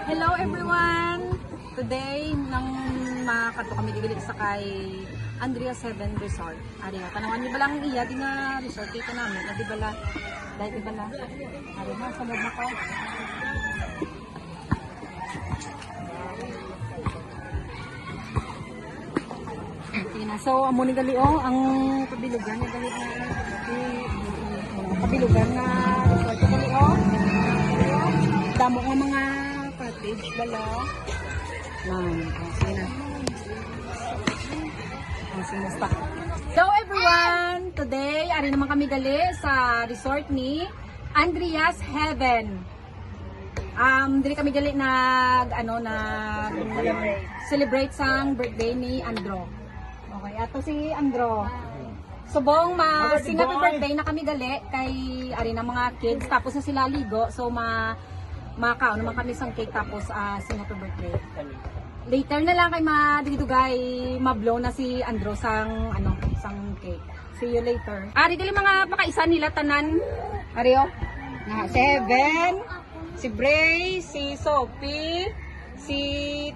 Hello everyone! Today, nang makato kami digilit sa kay Andrea 7 Resort. Ari nga, tanawan ni balang iya di nga resort dito namin. Na di bala, dahil di bala. Ari nga, sabad na ko. Okay na. So, amo ni Galio, ang kabilugan ni Galio na kabilugan na resort ni Galio. Damo nga mga cottage bala. Sige na. Simusta. Hello everyone! Today, ari naman kami gali sa resort ni Andrea's Heaven. Dili kami gali celebrate sang birthday ni Andro. Okay, ato si Andro. Subong sing happy birthday na kami gali kay ari na mga kids tapos na sila ligo. So makaon naman kami sang cake tapos sing happy birthday. Later na lang kay madigdugay mablow na si Andro sang cake. See you later. Ari dili mga pakaisan nila tanan. Ari oh. Na 7, si Bray, si Sophie, si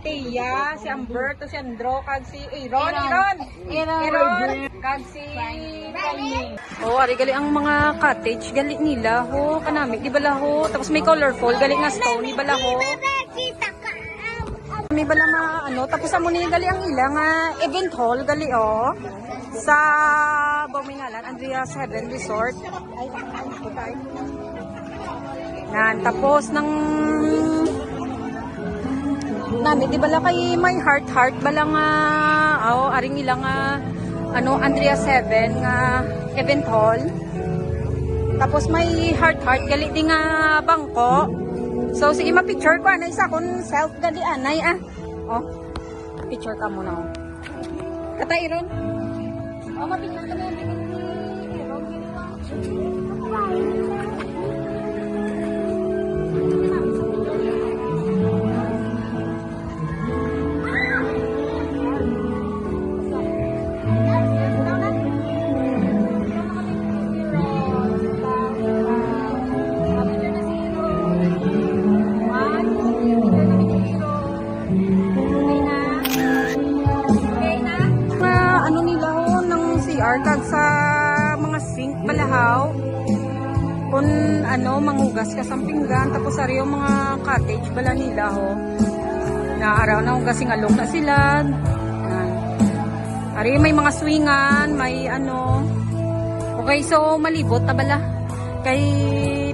Tia, si Amber, to si Andro, kag si Aaron, kag si Tony. Oh, ari gali ang mga cottage gali nila ho kanami di bala ho. Tapos may colorful gali nga stone di bala ho. May bala tapos amo ni gali ang ilang event hall gali sa Bumingalan Andrea's Heaven Resort. Nan tapos ng nami di bala kay may heart bala nga aring ilang Andrea's Heaven nga event hall. Tapos may heart gali di nga bangko. So, sige, ma-picture ko. Isa akong self-gali anay, Oh, picture ka muna, Kata, Iron? Ma-picture ka na yan. Kag sa mga sink balahaw kung mangugas ka sa pinggan tapos ari yung mga cottage bala nila na araw na hugasing along na sila. Ari may mga swingan, may okay, so malibot ta bala kay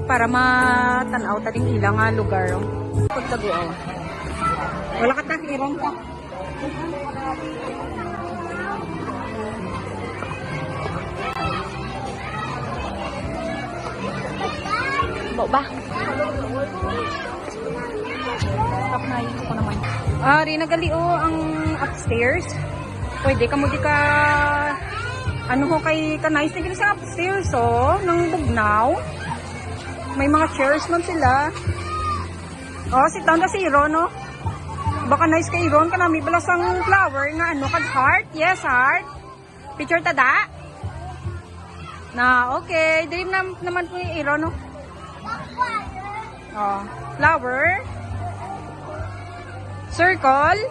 para matanaw ta ding ilang lugar pagtaguaw. Wala ka ta irong ka. Ba? Stop na yun ako naman. Ari nagalio ang upstairs. Pwede ka mo di ka kay kanais na sa upstairs ng bugnaw. May mga chairs man sila. Sit down na si Iron Baka nice kay Iron kanami balasang flower nga kag heart. Yes, heart. Picture tada. Na okay, dream naman po ni Iron flower, circle,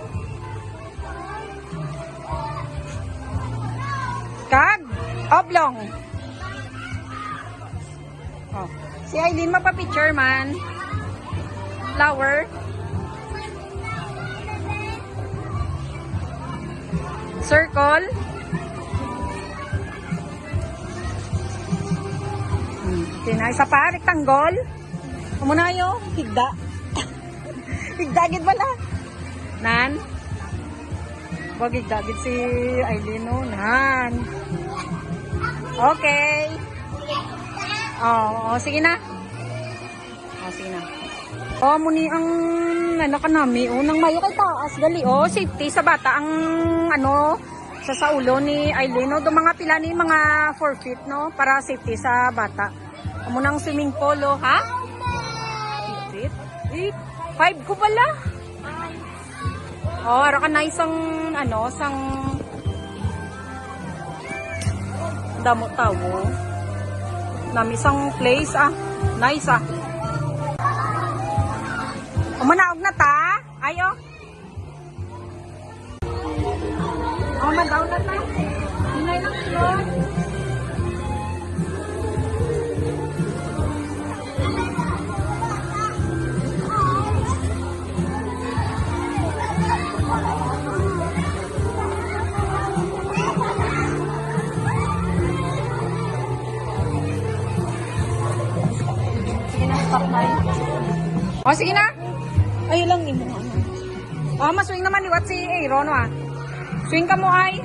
kag, oblong. Si Aileen mapapicture man. Flower, circle, isa pa, rectangle. Muna yo, higda. Higda gid bala. Nan. Wag higda gid si Aileen nan. Okay. Sige na. Sige na. Muni ang kanami nang mayo kay taas gali safety sa bata ang sa ulo ni Aileen do mga pila ni mga 4 feet para safety sa bata. Amo nang swimming pool ha? 5 ko pala. Ara ka na isang sang damo tawo. Nami isang place nice Umanaog na ta. O, sige na. Ayun lang din mo. O, maswing naman liwat si Aaron, ah. Swing ka mo, ay.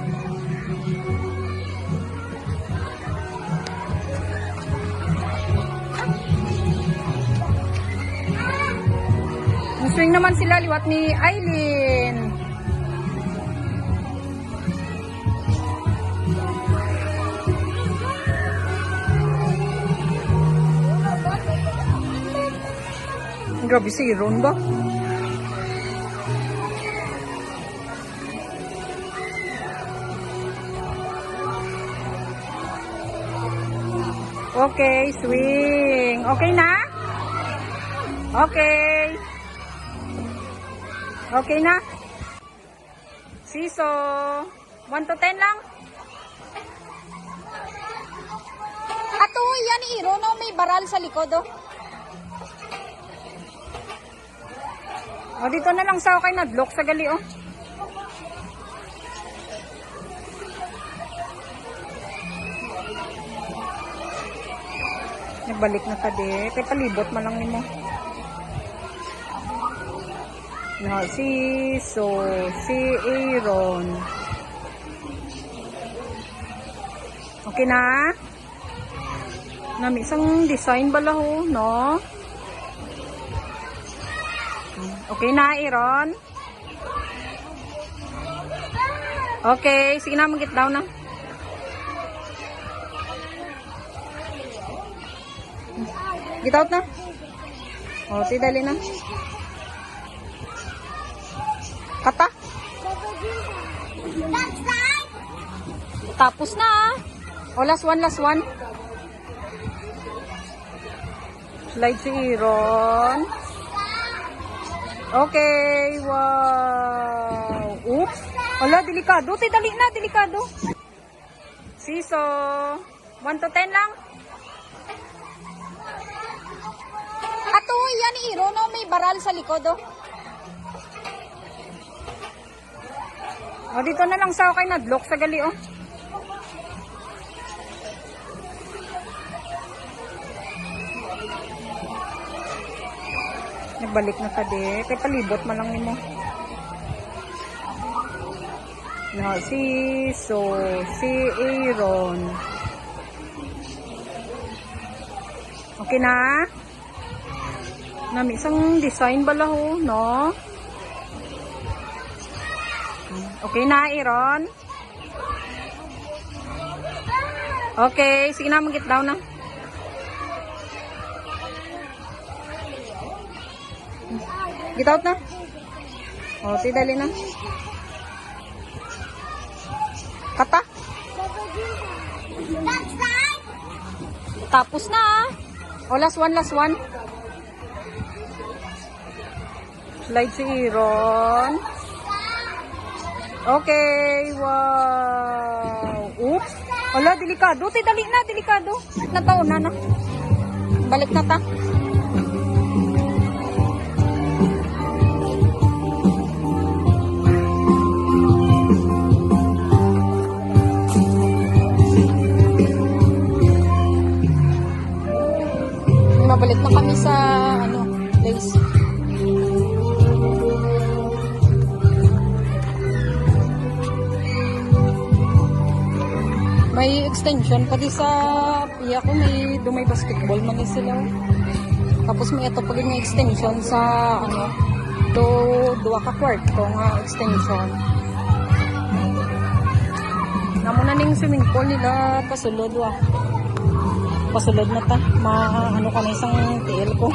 Swing naman sila liwat ni Aileen. Grabe si Aaron ba? Okay, swing. Okay na? Okay. Okay na? Siso. 1 to 10 lang? Ato, yan ni Aaron, no? May baral sa likod, oh. O, dito na lang sa okay na block sa gali, oh. Nagbalik na tadi. Kay palibot man lang nimo. No, si Aaron. Okay na? Nami isang design bala ho, no? Okay na, Aaron? Okay, sige na, mag-get down na. Get out na. O, dali na. Kata. Tapos na. O, last one. Slide si Aaron. Okay, wow. Oops. Wala, delikado. Dali na, delikado. Siso. 1 to 10 lang. Ato, yan ni Aaron, no? May baral sa likod, oh. O, dito na lang sa okay na block sa gali, oh. Nagbalik na tadi. Kay palibot man lang nimo. No, si Aaron. Okay na? Nami isang design bala ho, no? Okay na, Aaron? Okay, sige na, mag-get down na. Get out na. O, dali na. Kata. Tapos na. O, last one. Slide si Aaron. Okay, wow. Oops. Wala, delikado. Dali na, delikado. Nataon na. Balik na ta. Mabalik na kami sa place. May extension pati sa iya ko, may basketball man sila. Tapos may ito pag may extension sa duwa ka kwarto nga extension. Namuna ning swimming pool nila pasulod wa. Pasulod na ta. Ka na isang TL ko.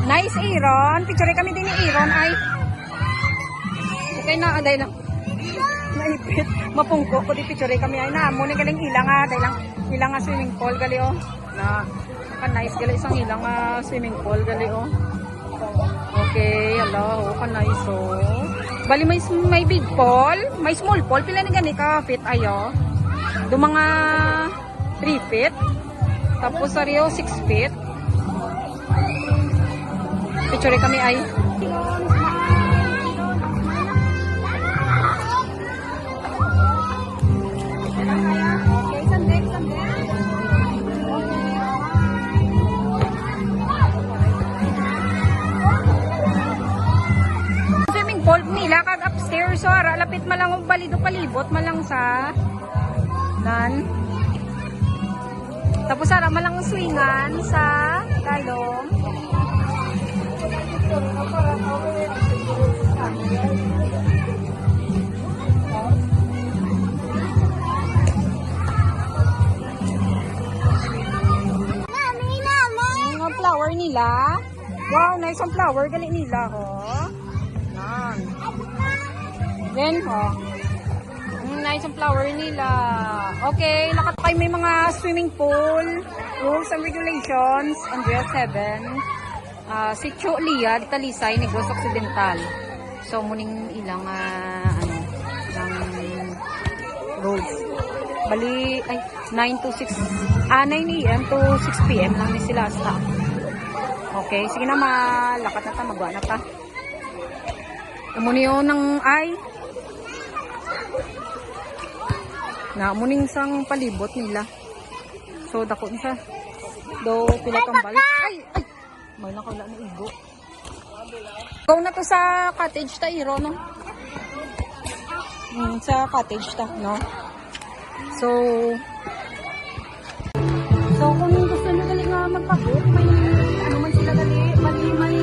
Nice, Aaron. Picture kami din ni Aaron ay. Okay na, aday lang. Naipit. Mapungko ko di picture kami ay na. Muna galing ilang ilang swimming pool gali oh. Na nice gali isang ilang swimming pool gali oh. Okay, hello, nice oh. Bali may big pool, may small pool, pila ni gani ka fit ayo. Do mga 3 feet. Tapos ariyo 6 feet. Picture kami ay. Hapit malang og balido palibot malang sa nan. Tapos ara malang swingan sa dalom. Ang flower nila. Wow, nice ang flower. Gali nila, oh. Yan. Then, oh. Nice ang flower nila. Okay, nakatay may mga swimming pool, rules and regulations, Andrea 7. Sitio Liad, Talisay, Negros Occidental. So, muning ilang, ng roads. Bali, ay, 9 to 6, 9 a.m. to 6 p.m. lang ni sila stop. Okay, sige na, malakat na ta, magwa na ta. Umuniyo ng ay, na muning sang palibot nila. So, dako na siya. Do, pila kambal. Ay, ay, may nakawala na igo. Go na to sa cottage ta, Iro, no? Sa cottage ta, no? So, kung gusto nyo gali nga magpabook, may ano man sila gali, may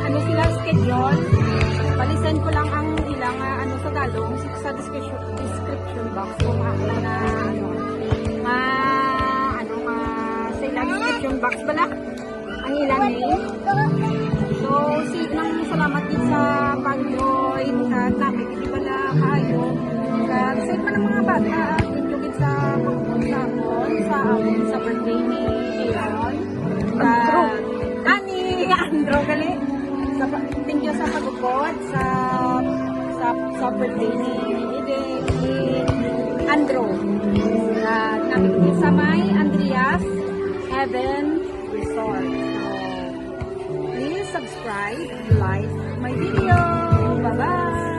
ano sila schedule. Bali-send ko lang ang ilang ano sa dalong sa description box kung ako na sa ilang description box bala ang ilang name. So, nang salamat din sa pag-join at nakikita bala kayo. Save pa ng mga bata at sa sa birthday ni Aaron. Ni Andro gali. Thank you sa pagupod sa birthday ni Andro. Nakikita sa may Andreas Heaven Resort. So, please subscribe, like my video. Bye-bye!